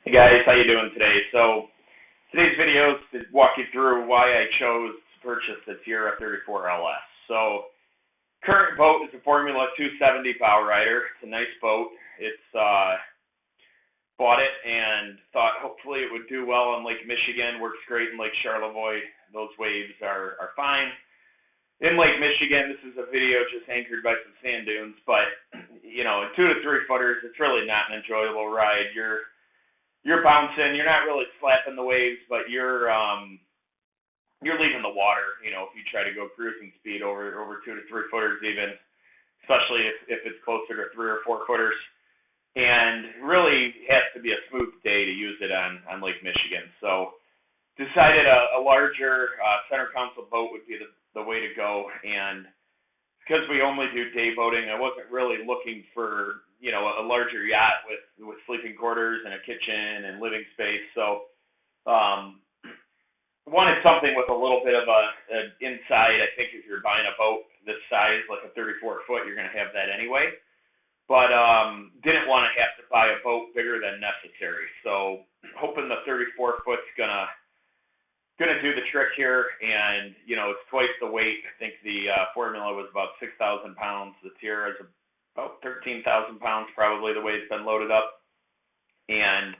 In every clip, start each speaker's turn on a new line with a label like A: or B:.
A: Hey guys, how you doing today? So today's video is to walk you through why I chose to purchase the Tiara 34 LS. So current boat is a Formula 270 Power Rider. It's a nice boat. It's bought it and thought hopefully it would do well in Lake Michigan. Works great in Lake Charlevoix. Those waves are fine. In Lake Michigan, this is a video just anchored by some sand dunes, but in 2 to 3 footers, it's really not an enjoyable ride. You're bouncing, you're not really slapping the waves, but you're leaving the water, if you try to go cruising speed over 2 to 3 footers even, especially if it's closer to 3 or 4 footers. And really has to be a smooth day to use it on Lake Michigan. So decided a larger center console boat would be the way to go. And because we only do day boating, I wasn't really looking for a larger yacht with sleeping quarters and a kitchen and living space. So wanted something with a little bit of an inside. I think if you're buying a boat this size, like a 34 foot, you're going to have that anyway. But didn't want to have to buy a boat bigger than necessary. So hoping the 34 foot's gonna do the trick here, and it's twice the weight. I think the Formula was about 6,000 pounds. The Tiara is about 13,000 pounds, probably the way it's been loaded up, and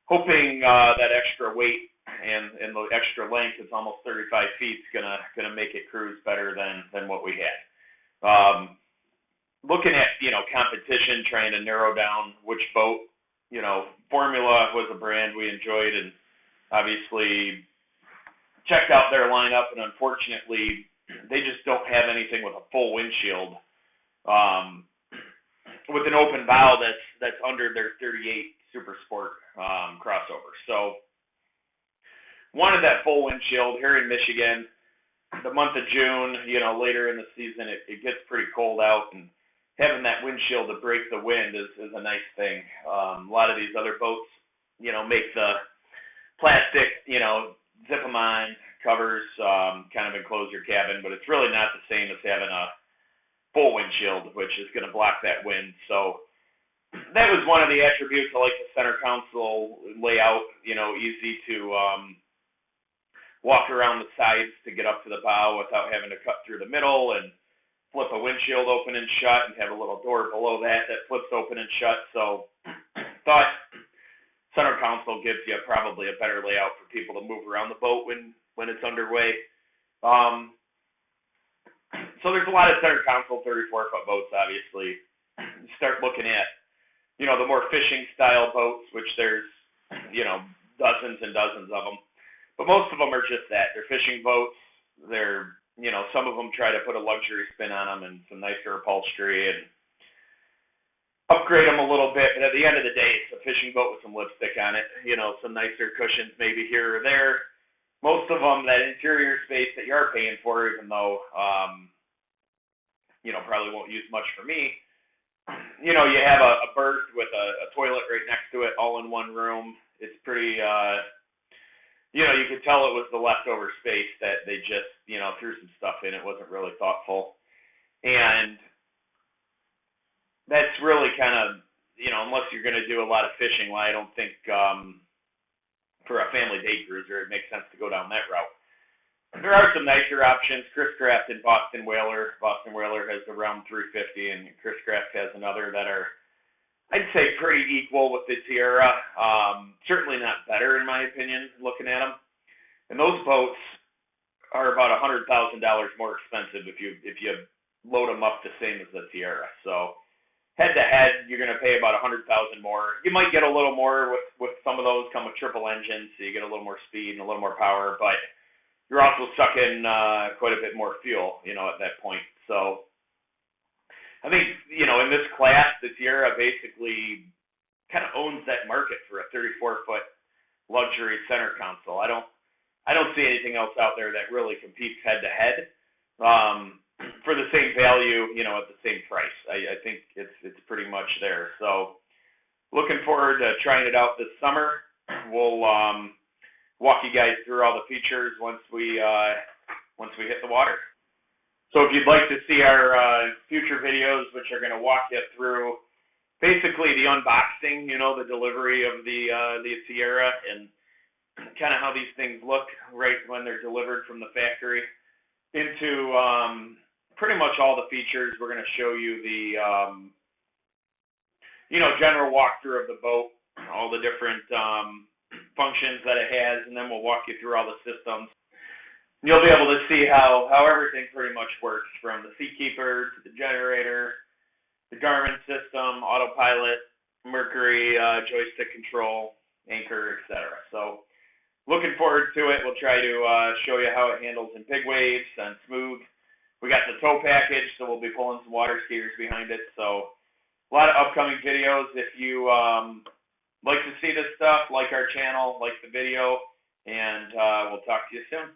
A: hoping that extra weight and the extra length is almost 35 feet is gonna make it cruise better than what we had. Looking at competition, trying to narrow down which boat. Formula was a brand we enjoyed, and obviously checked out their lineup, and unfortunately they just don't have anything with a full windshield with an open bow that's under their 38 Super Sport crossover. So wanted that full windshield. Here in Michigan, the month of June, later in the season, it gets pretty cold out, and having that windshield to break the wind is a nice thing. A lot of these other boats, make the plastic, zip them on covers, kind of enclose your cabin, but it's really not the same as having a full windshield, which is going to block that wind. So that was one of the attributes. I like the center console layout, easy to walk around the sides to get up to the bow without having to cut through the middle and flip a windshield open and shut, and have a little door below that flips open and shut. So thought center console gives you probably a better layout for people to move around the boat when it's underway. So there's a lot of center console 34-foot boats, obviously. You start looking at, the more fishing style boats, which there's, dozens and dozens of them. But most of them are just that. They're fishing boats. They're, some of them try to put a luxury spin on them and some nicer upholstery and upgrade them a little bit. But at the end of the day, it's a fishing boat with some lipstick on it. Some nicer cushions maybe here or there. Most of them, that interior space that you are paying for, even though, probably won't use much for me. You have a berth with a toilet right next to it, all in one room. It's pretty, you could tell it was the leftover space that they just, threw some stuff in. It wasn't really thoughtful. And that's really kind of, unless you're going to do a lot of fishing, well, I don't think for a family day cruiser it makes sense to go down that route. There are some nicer options. Chris Craft and Boston Whaler. Boston Whaler has the Round 350, and Chris Craft has another that are, I'd say, pretty equal with the Tiara. Certainly not better, in my opinion, looking at them. And those boats are about $100,000 more expensive if you load them up the same as the Tiara. So head to head, you're going to pay about $100,000 more. You might get a little more with some of those come with triple engines, so you get a little more speed and a little more power, but you're also sucking quite a bit more fuel, at that point. So I think, in this class, the Tiara basically kind of owns that market for a 34-foot luxury center console. I don't see anything else out there that really competes head-to-head for the same value, at the same price. I think it's pretty much there. So looking forward to trying it out this summer. We'll walk you guys through all the features once we hit the water. So if you'd like to see our future videos, which are going to walk you through basically the unboxing, the delivery of the Tiara, and kind of how these things look right when they're delivered from the factory into pretty much all the features. We're going to show you the general walkthrough of the boat, all the different functions that it has, and then we'll walk you through all the systems. You'll be able to see how everything pretty much works, from the seatkeeper to the generator, the Garmin system, autopilot, Mercury joystick control, anchor, etc. So looking forward to it. We'll try to show you how it handles in big waves and smooth. We got the tow package, so we'll be pulling some water skiers behind it. So a lot of upcoming videos. If you like to see this stuff, like our channel, like the video, and we'll talk to you soon.